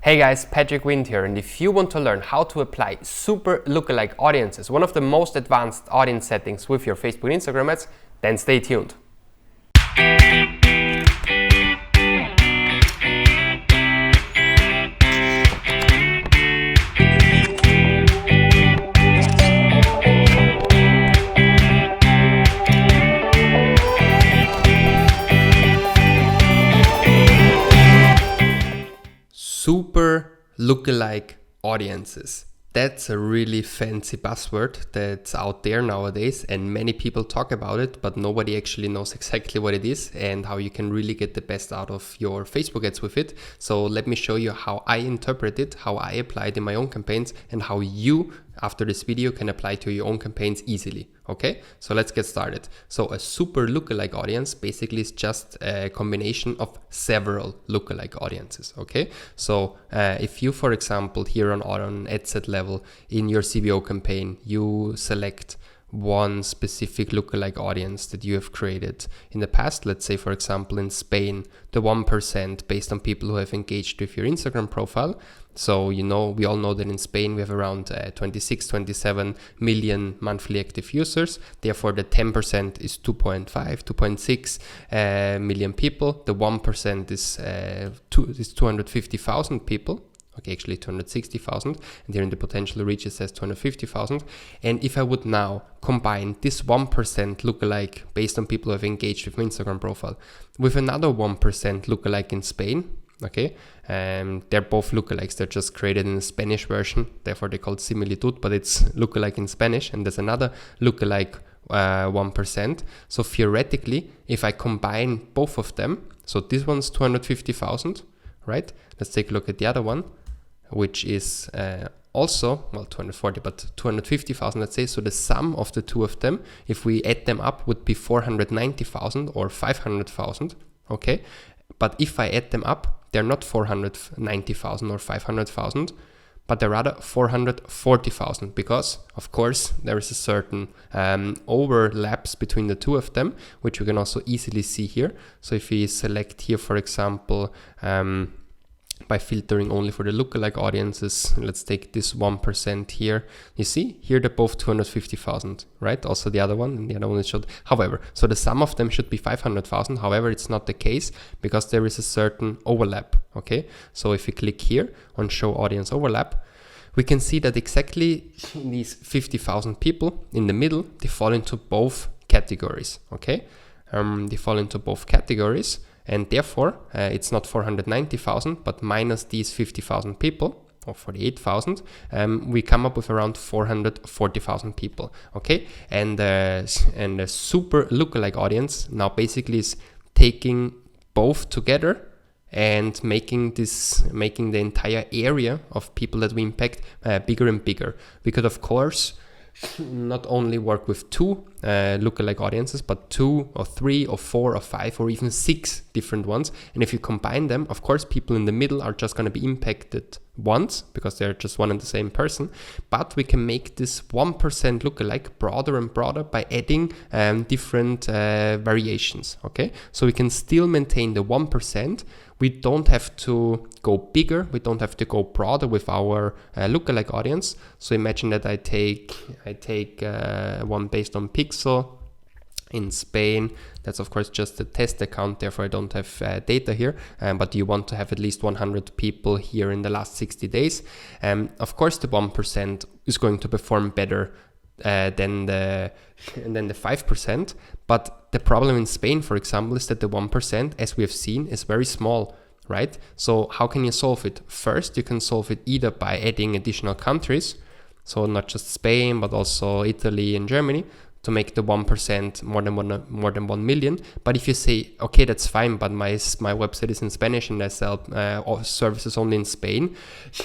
Hey guys, Patrick Wind here, and if you want to learn how to apply super lookalike audiences, one of the most advanced audience settings with your Facebook and Instagram ads, then stay tuned. Super lookalike audiences. That's a really fancy buzzword that's out there nowadays, and many people talk about it, but nobody actually knows exactly what it is and how you can really get the best out of your Facebook ads with it. So let me show you how I interpret it, how I apply it in my own campaigns, and how you, after this video, can apply to your own campaigns easily. Okay, so let's get started. So a super lookalike audience basically is just a combination of several lookalike audiences. Okay, so if you, for example, here on ad set level in your CBO campaign, you select one specific lookalike audience that you have created in the past. Let's say, for example, in Spain, the 1% based on people who have engaged with your Instagram profile. So, we all know that in Spain we have around 27 million monthly active users. Therefore, the 10% is 2.6 million people. The 1% is 250,000 people. Okay, actually 260,000, and here in the potential reach it says 250,000. And if I would now combine this 1% lookalike based on people who have engaged with my Instagram profile with another 1% lookalike in Spain, okay, they're both lookalikes, they're just created in the Spanish version, therefore they're called similitud, but it's lookalike in Spanish, and there's another lookalike 1%. So theoretically, if I combine both of them, so this one's 250,000, right? Let's take a look at the other one, which is also, well, 240, but 250,000, let's say. So the sum of the two of them, if we add them up, would be 490,000 or 500,000, okay? But if I add them up, they're not 490,000 or 500,000, but they're rather 440,000, because of course there is a certain overlaps between the two of them, which we can also easily see here. So if we select here, for example, by filtering only for the lookalike audiences, let's take this 1% here. You see here they're both 250,000, right? Also the other one, and the other one is showed. However, so the sum of them should be 500,000. However, it's not the case because there is a certain overlap. Okay, so if we click here on show audience overlap, we can see that exactly these 50,000 people in the middle, they fall into both categories. Okay, they fall into both categories. And therefore, it's not 490,000, but minus these 50,000 people, or 48,000, we come up with around 440,000 people, okay? And the super lookalike audience now basically is taking both together and making the entire area of people that we impact bigger and bigger. We could, of course, not only work with two lookalike audiences, but 2 or 3 or 4 or 5 or even 6 different ones. And if you combine them, of course, people in the middle are just going to be impacted once because they're just one and the same person. But we can make this 1% lookalike broader and broader by adding different variations. Okay, so we can still maintain the 1%. We don't have to go bigger, we don't have to go broader with our lookalike audience. So imagine that I take one based on pixel in Spain. That's of course just a test account, therefore I don't have data here, but you want to have at least 100 people here in the last 60 days. Of course the 1% is going to perform better than the 5%, but the problem in Spain, for example, is that the 1%, as we have seen, is very small, right? So how can you solve it? First, you can solve it either by adding additional countries, so not just Spain, but also Italy and Germany, to make the 1% more than 1 million. But if you say, okay, that's fine, but my website is in Spanish and I sell services only in Spain,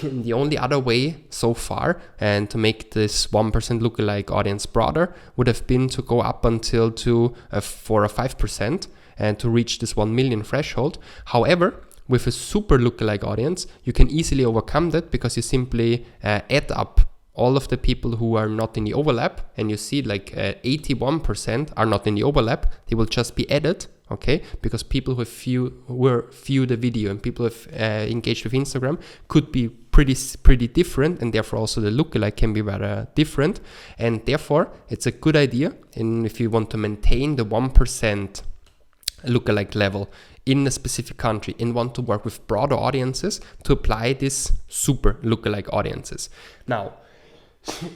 the only other way so far and to make this 1% lookalike audience broader would have been to go up until to 4 or 5% and to reach this 1 million threshold. However, with a super lookalike audience, you can easily overcome that because you simply add up all of the people who are not in the overlap, and you see like 81% are not in the overlap. They will just be added okay? Because people who view the video and people who have engaged with Instagram could be pretty different, and therefore also the lookalike can be rather different. And therefore, it's a good idea, and if you want to maintain the 1% lookalike level in a specific country and want to work with broader audiences, to apply this super lookalike audiences. Now,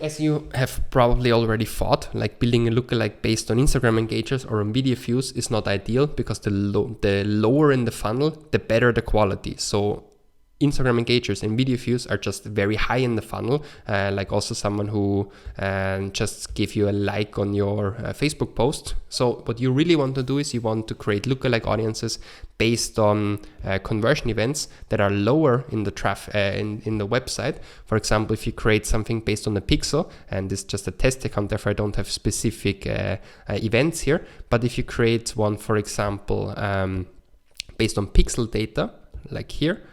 as you have probably already thought, like building a lookalike based on Instagram engagers or on video views is not ideal, because the lower in the funnel, the better the quality. So Instagram engagers and video views are just very high in the funnel, like also someone who just give you a like on your Facebook post. So what you really want to do is you want to create lookalike audiences based on conversion events that are lower in the traffic in the website. For example, if you create something based on a pixel, and this is just a test account, therefore I don't have specific events here, but if you create one, for example, based on pixel data, like here,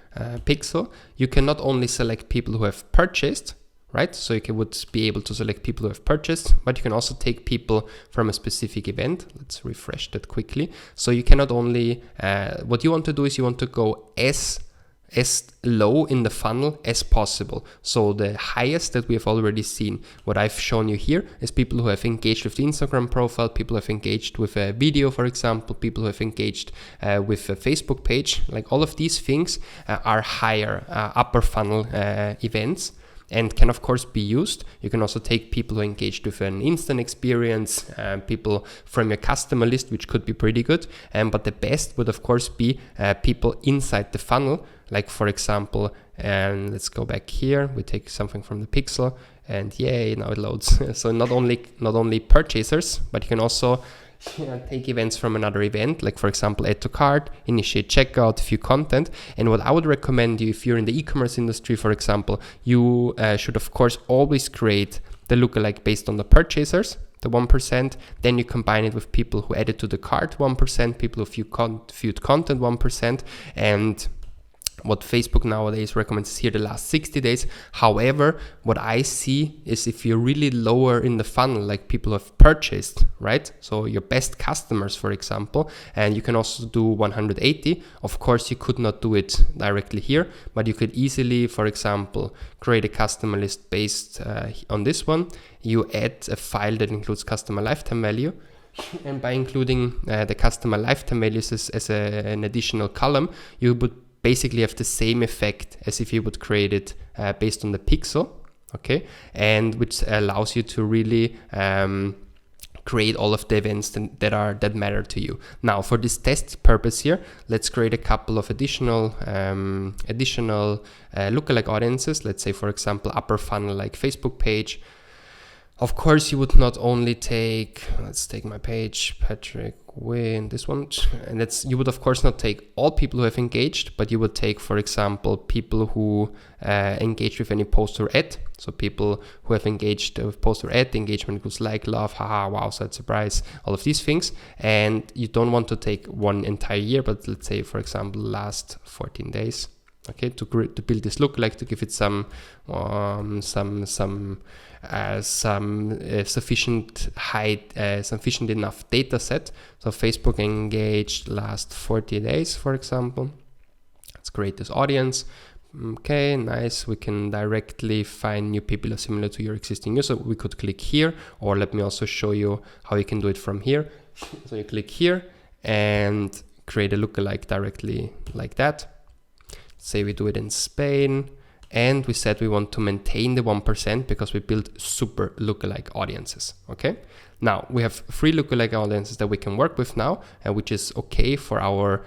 pixel, you can not only select people who have purchased, right? So you would be able to select people who have purchased, but you can also take people from a specific event. Let's refresh that quickly. So you cannot only, what you want to do is you want to go as low in the funnel as possible. So the highest that we have already seen, what I've shown you here, is people who have engaged with the Instagram profile, people who have engaged with a video, for example, people who have engaged with a Facebook page. Like all of these things are higher upper funnel events, and can of course be used. You can also take people who engaged with an instant experience, people from your customer list, which could be pretty good. But the best would of course be people inside the funnel. Like for example, and let's go back here, we take something from the pixel, and yay, now it loads. So not only purchasers, but you can also take events from another event, like for example add to cart, initiate checkout, view content. And what I would recommend you, if you're in the e-commerce industry, for example, you should of course always create the lookalike based on the purchasers, the 1%, then you combine it with people who added to the cart, 1%, people who viewed content, 1%, and what Facebook nowadays recommends is here the last 60 days. However, what I see is if you're really lower in the funnel, like people have purchased, right? So your best customers, for example, and you can also do 180. Of course, you could not do it directly here, but you could easily, for example, create a customer list based on this one. You add a file that includes customer lifetime value. And by including the customer lifetime values as an additional column, you would basically have the same effect as if you would create it based on the pixel, okay? And which allows you to really create all of the events that matter to you. Now, for this test purpose here, let's create a couple of additional lookalike audiences. Let's say, for example, upper funnel like Facebook page. Of course, you would not only take, let's take my page, Patrick Wynn, this one, and you would of course not take all people who have engaged, but you would take, for example, people who engage with any post or ad. So people who have engaged with post or ad, engagement equals like, love, haha, wow, sad surprise, all of these things. And you don't want to take one entire year, but let's say, for example, last 14 days. Okay, to build this lookalike, to give it some sufficient sufficient enough data set. So Facebook engaged last 40 days, for example. Let's create this audience. Okay, nice. We can directly find new people similar to your existing user. We could click here, or let me also show you how you can do it from here. So you click here and create a lookalike directly like that. Say we do it in Spain, and we said we want to maintain the 1% because we built super lookalike audiences. Okay, now we have 3 lookalike audiences that we can work with now, which is okay for our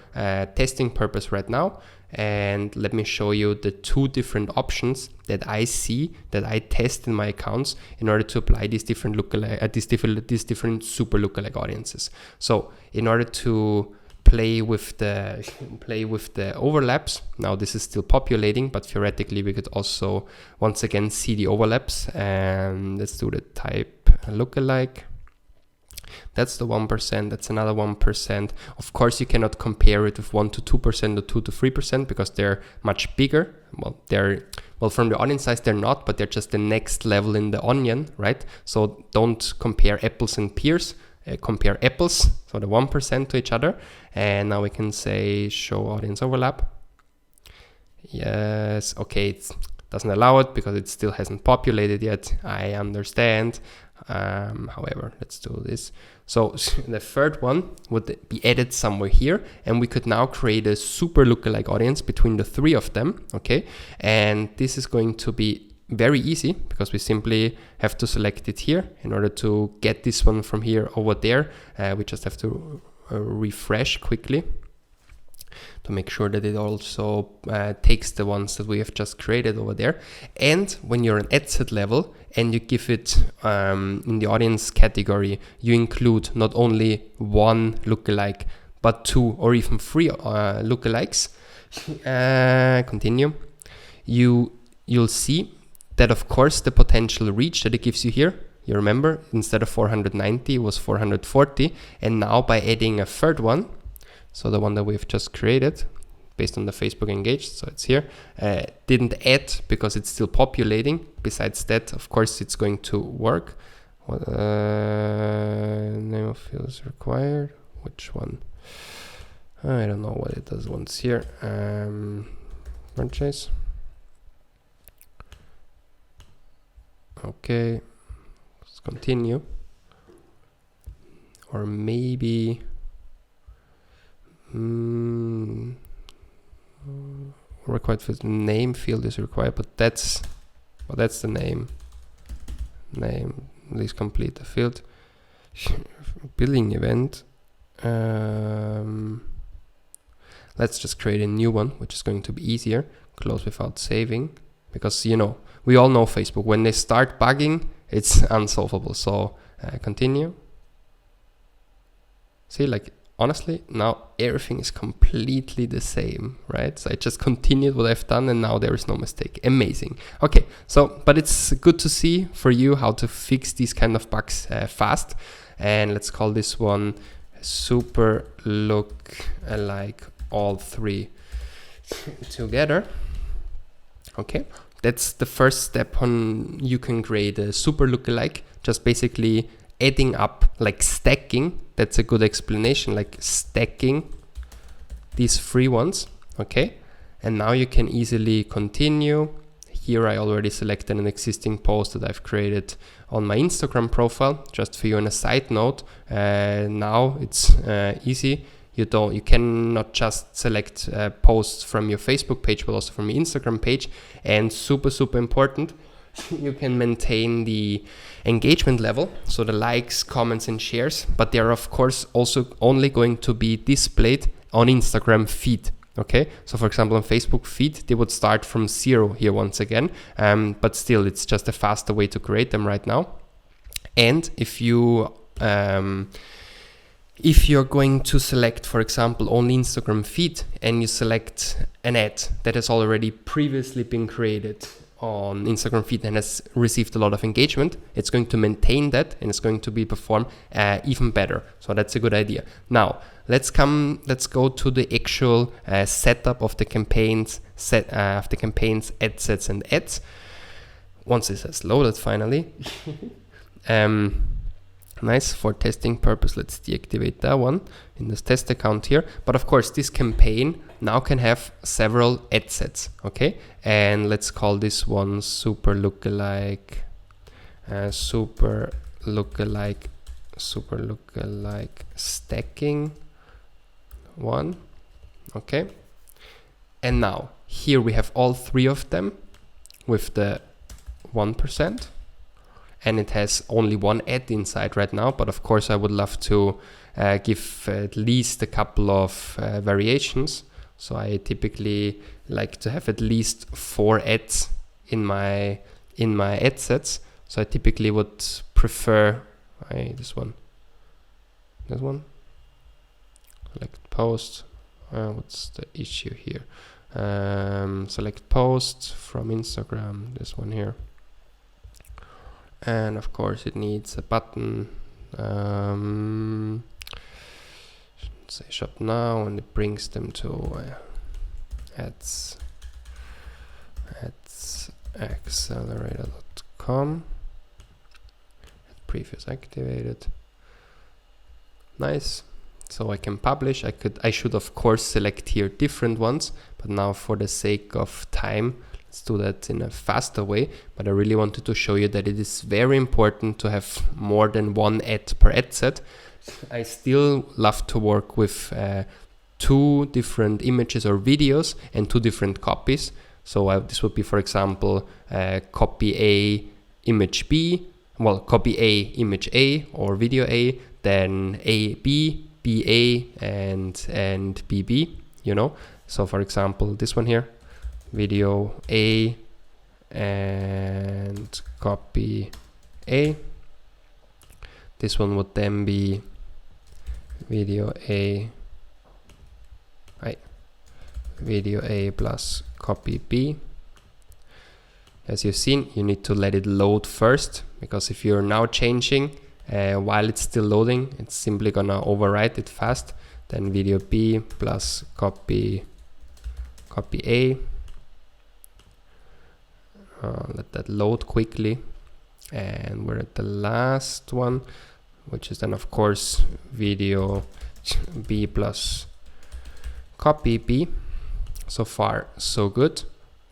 testing purpose right now. And let me show you the 2 different options that I see, that I test in my accounts in order to apply these different lookalike, these different super lookalike audiences. So in order to play with the overlaps. Now this is still populating, but theoretically we could also once again see the overlaps. And let's do the type lookalike. That's the 1%, that's another 1%. Of course, you cannot compare it with 1 to 2% or 2 to 3% because they're much bigger. Well, from the audience size, they're not, but they're just the next level in the onion, right? So don't compare apples and pears. compare apples, so the 1% to each other. And now we can say show audience overlap. Yes, okay, it doesn't allow it because it still hasn't populated yet. I understand. However, let's do this. So the third one would be added somewhere here, and we could now create a super lookalike audience between the three of them, okay? And this is going to be very easy because we simply have to select it here in order to get this one from here over there. We just have to refresh quickly to make sure that it also takes the ones that we have just created over there. And when you're an ad set level and you give it in the audience category, you include not only one lookalike, but 2 or even 3 lookalikes. Continue. You'll see that, of course, the potential reach that it gives you here, you remember, instead of 490, it was 440. And now by adding a third one, so the one that we've just created based on the Facebook engaged, so it's here, didn't add because it's still populating. Besides that, of course, it's going to work. Name of field is required. Which one? I don't know what it does once here. Purchase. Okay, let's continue. Or maybe required field, name field is required, but that's the name. Please complete the field. Billing event. Let's just create a new one, which is going to be easier. Close without saving, because we all know Facebook, when they start bugging, it's unsolvable. So continue. See, like, honestly, now everything is completely the same, right? So I just continued what I've done and now there is no mistake. Amazing. Okay, so, but it's good to see for you how to fix these kind of bugs fast. And let's call this one super lookalike all 3 together. Okay, that's the first step on you can create a super lookalike, just basically adding up, like stacking. That's a good explanation, like stacking these 3 ones, okay? And now you can easily continue. Here I already selected an existing post that I've created on my Instagram profile. Just for you on a side note, now it's easy. You cannot just select posts from your Facebook page, but also from your Instagram page. And super important, you can maintain the engagement level, so the likes, comments and shares, but they are of course also only going to be displayed on Instagram feed. Okay, so for example on Facebook feed they would start from 0 here once again, but still it's just a faster way to create them right now. And if you're going to select, for example, only Instagram feed, and you select an ad that has already previously been created on Instagram feed and has received a lot of engagement, it's going to maintain that and it's going to be performed even better. So that's a good idea. Now let's go to the actual setup of the campaigns, ad sets and ads. Once this has loaded finally. Nice. For testing purpose, let's deactivate that one in this test account here. But of course, this campaign now can have several ad sets, okay? And let's call this one super lookalike stacking one, okay? And now here we have all 3 of them with the 1%. And it has only 1 ad inside right now, but of course I would love to give at least a couple of variations. So I typically like to have at least 4 ads in my ad sets. So I typically would prefer this one. Select post. What's the issue here? Select post from Instagram. This one here. And of course it needs a button, say shop now, and it brings them to ads accelerator.com. Previous activated. Nice. So I can publish. I should of course select here different ones, but now for the sake of time, let's do that in a faster way. But I really wanted to show you that it is very important to have more than one ad per ad set. I still love to work with 2 different images or videos and 2 different copies. So this would be, for example, copy A, image B, well, copy A, image A or video A, then A, B, BA and BB, you know. So for example, this one here, video A and copy A. This one would then be video A, video A plus copy B. As you've seen, you need to let it load first, because if you're now changing while it's still loading, it's simply gonna overwrite it fast. Then video B plus copy A. Let that load quickly, and we're at the last one, which is then of course video B plus copy B. So far so good.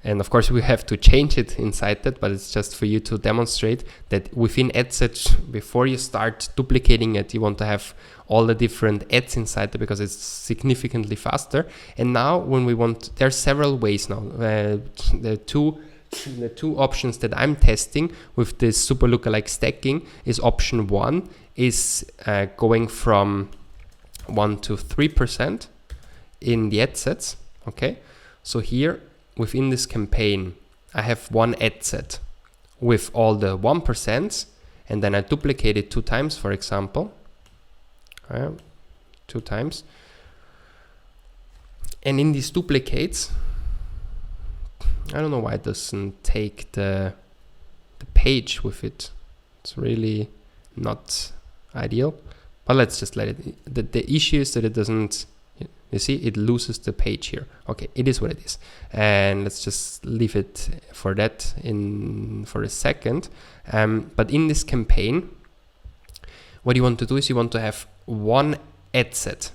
And of course we have to change it inside that, but it's just for you to demonstrate that within ad sets, before you start duplicating it, you want to have all the different ads inside there, because it's significantly faster. And now when we want, there are several ways now. The two options that I'm testing with this super lookalike stacking is option 1 is going from 1 to 3% in the ad sets. Okay, so here within this campaign, I have one ad set with all the 1%, and then I duplicate it 2 times, for example. 2 times. And in these duplicates, I don't know why it doesn't take the page with it. It's really not ideal, but let's just let it. The issue is that it doesn't, you see, it loses the page here. Okay, it is what it is. And let's just leave it for that for a second. But in this campaign, what you want to do is you want to have one ad set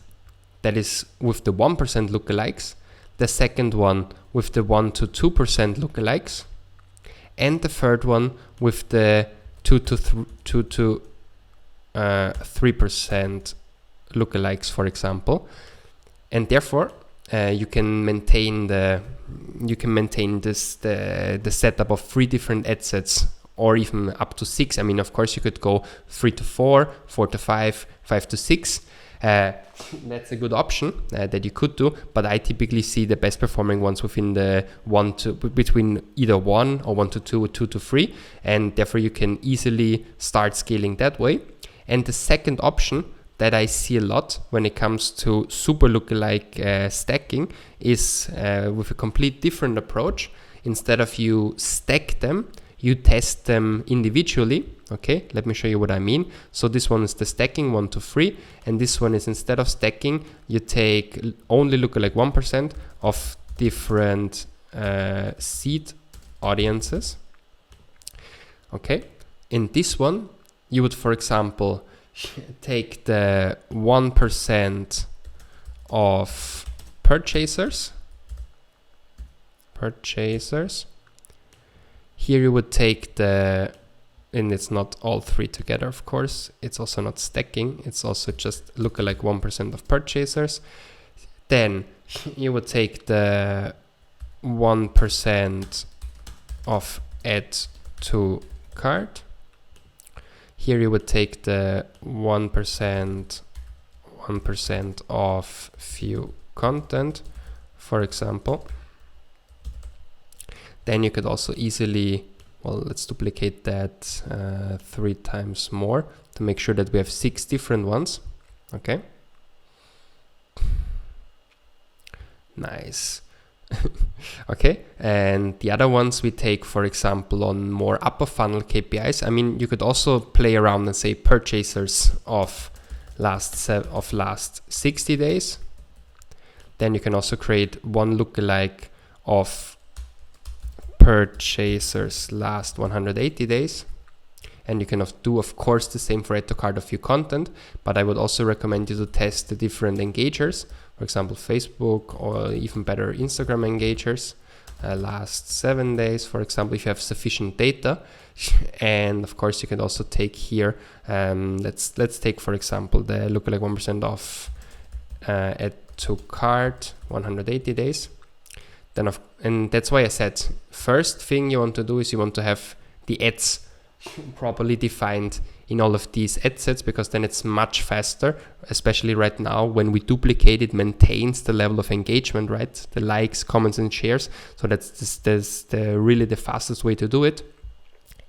that is with the 1% lookalikes, the second one with the 1 to 2% lookalikes, and the third one with the 2 to 3% lookalikes, for example. And therefore, you can maintain the setup of 3 different ad sets, or even up to 6. I mean, of course, you could go 3 to 4, 4 to 5, 5 to 6. That's a good option that you could do, but I typically see the best performing ones within the between either 1 or 1 to 2 or 2 to 3, and therefore you can easily start scaling that way. And the second option that I see a lot when it comes to super lookalike stacking is with a complete different approach. Instead of you stack them, you test them individually. Okay, let me show you what I mean. So this one is the stacking 1 to 3, and this one is, instead of stacking, you take only lookalike 1% of different seed audiences. Okay, in this one, you would, for example, take the 1% of purchasers. Here you would take and it's not all 3 together, of course. It's also not stacking. It's also just lookalike 1% of purchasers. Then you would take the 1% of add to cart. Here you would take the 1% of view content, for example. Then you could also easily, well, let's duplicate that 3 times more to make sure that we have 6 different ones. Okay. Nice. Okay, and the other ones we take, for example, on more upper funnel KPIs. I mean, you could also play around and say purchasers of last 60 days. Then you can also create one lookalike of purchasers last 180 days. And you can do, of course, the same for add to cart of your content, but I would also recommend you to test the different engagers, for example, Facebook, or even better, Instagram engagers, last 7 days, for example, if you have sufficient data. And of course, you can also take here, let's take, for example, the lookalike 1% off add to cart 180 days. And that's why I said, first thing you want to do is you want to have the ads properly defined in all of these ad sets, because then it's much faster, especially right now when we duplicate it, maintains the level of engagement, right? The likes, comments, and shares. So that's really the fastest way to do it.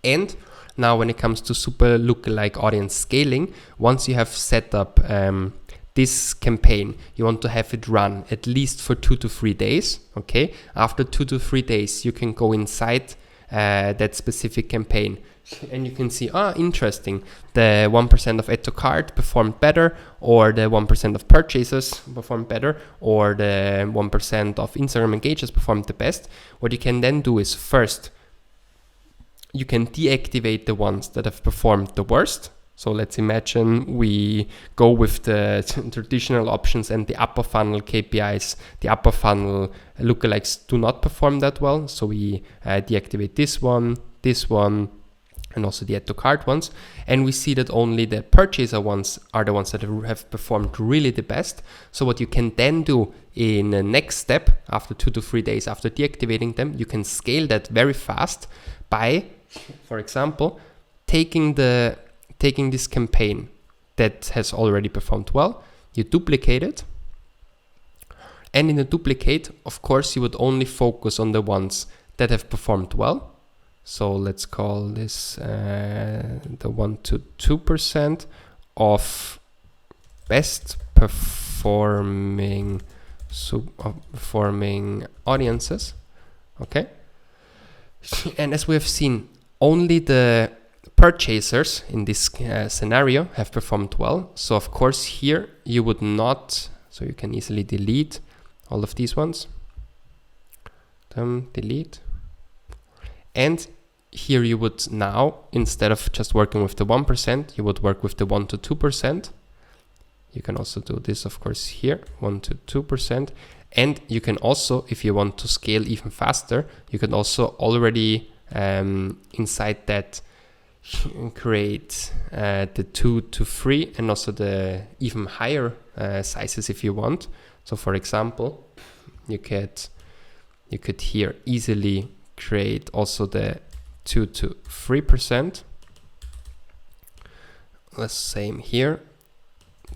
And now when it comes to super lookalike audience scaling, once you have set up this campaign, you want to have it run at least for 2 to 3 days. Okay, after 2 to 3 days, you can go inside that specific campaign, and you can see, interesting, the 1% of add to cart performed better, or the 1% of purchasers performed better, or the 1% of Instagram engagers performed the best. What you can then do is, first, you can deactivate the ones that have performed the worst. So let's imagine we go with the traditional options and the upper funnel KPIs. The upper funnel lookalikes do not perform that well. So we deactivate this one, and also the add to cart ones. And we see that only the purchaser ones are the ones that have performed really the best. So what you can then do in the next step, after 2 to 3 days after deactivating them, you can scale that very fast by, for example, taking this campaign that has already performed well, you duplicate it, and in a duplicate, of course, you would only focus on the ones that have performed well. So let's call this the 1 to 2% of best performing audiences. Okay, and as we have seen, only the purchasers in this scenario have performed well. So of course here you would not, so you can easily delete all of these ones. Delete. And here you would now, instead of just working with the 1%, you would work with the 1 to 2%. You can also do this, of course, here, 1 to 2%. And you can also, if you want to scale even faster, you can also already inside that create the 2 to 3 and also the even higher sizes if you want. So for example, you could here easily create also the 2 to 3%. Let's same here,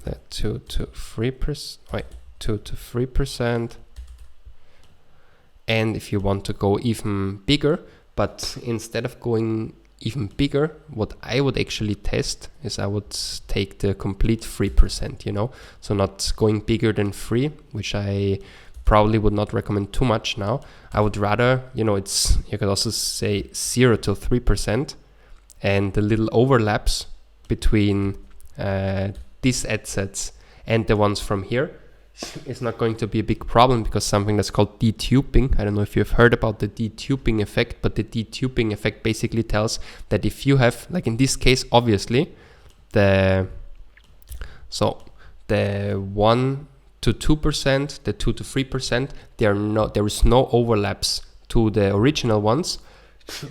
the 2 to 3%. Wait, 2 to 3%. And if you want to go even bigger, but instead of going even bigger, what I would actually test is I would take the complete 3%, so not going bigger than 3, which I probably would not recommend too much now. I would rather, you could also say 0 to 3%, and the little overlaps between these ad sets and the ones from here is not going to be a big problem, because something that's called detuping. I don't know if you've heard about the detuping effect, but the detuping effect basically tells that if you have, like in this case, obviously, the 1 to 2%, the 2 to 3%, there is no overlaps to the original ones.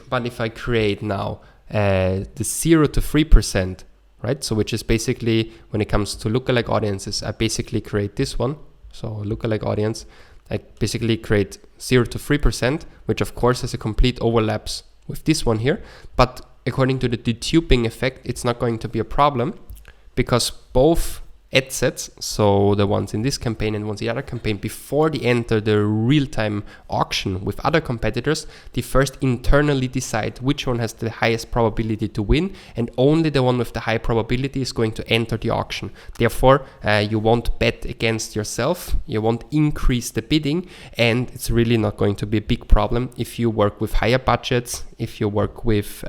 But if I create now the 0 to 3%, right? So which is basically, when it comes to lookalike audiences, I basically create this one. So lookalike audience, I basically create 0 to 3%, which of course has a complete overlaps with this one here. But according to the detuping effect, it's not going to be a problem, because both ad sets, so the ones in this campaign and ones in the other campaign, before they enter the real-time auction with other competitors, they first internally decide which one has the highest probability to win, and only the one with the high probability is going to enter the auction. Therefore, you won't bet against yourself, you won't increase the bidding, and it's really not going to be a big problem if you work with higher budgets, if you work with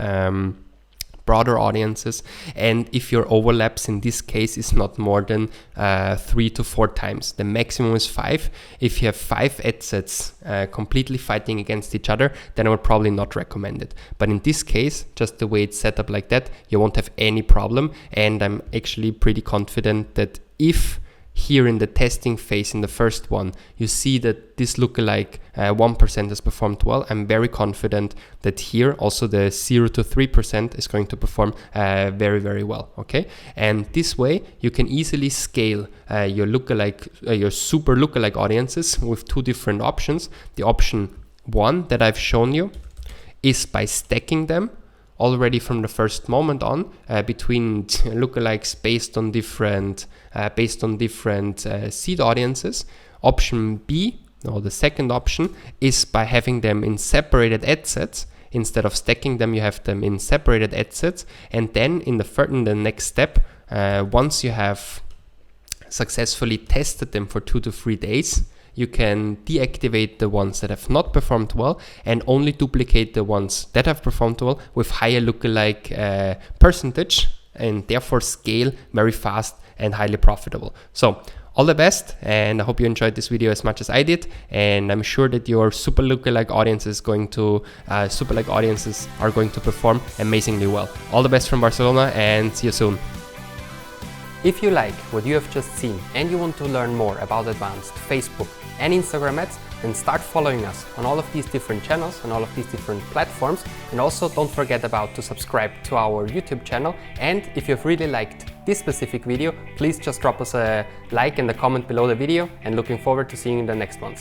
broader audiences, and if your overlaps in this case is not more than 3 to 4 times. The maximum is 5. If you have 5 ad sets completely fighting against each other, then I would probably not recommend it. But in this case, just the way it's set up like that, you won't have any problem, and I'm actually pretty confident that if here in the testing phase, in the first one, you see that this lookalike 1% has performed well, I'm very confident that here also the 0 to 3% is going to perform very, very well, okay? And this way you can easily scale your lookalike, your super lookalike audiences with 2 different options. The option 1 that I've shown you is by stacking them already from the first moment on between lookalikes based on different seed audiences. Option B, or the second option, is by having them in separated ad sets. Instead of stacking them, you have them in separated ad sets, and then in the next step, once you have successfully tested them for 2 to 3 days, you can deactivate the ones that have not performed well and only duplicate the ones that have performed well with higher lookalike percentage, and therefore scale very fast and highly profitable. So all the best, and I hope you enjoyed this video as much as I did, and I'm sure that your super lookalike audiences are going to perform amazingly well. All the best from Barcelona, and see you soon. If you like what you have just seen and you want to learn more about advanced Facebook and Instagram ads, then start following us on all of these different channels and all of these different platforms. And also don't forget to subscribe to our YouTube channel. And if you've really liked this specific video, please just drop us a like and a comment below the video, and looking forward to seeing you in the next ones.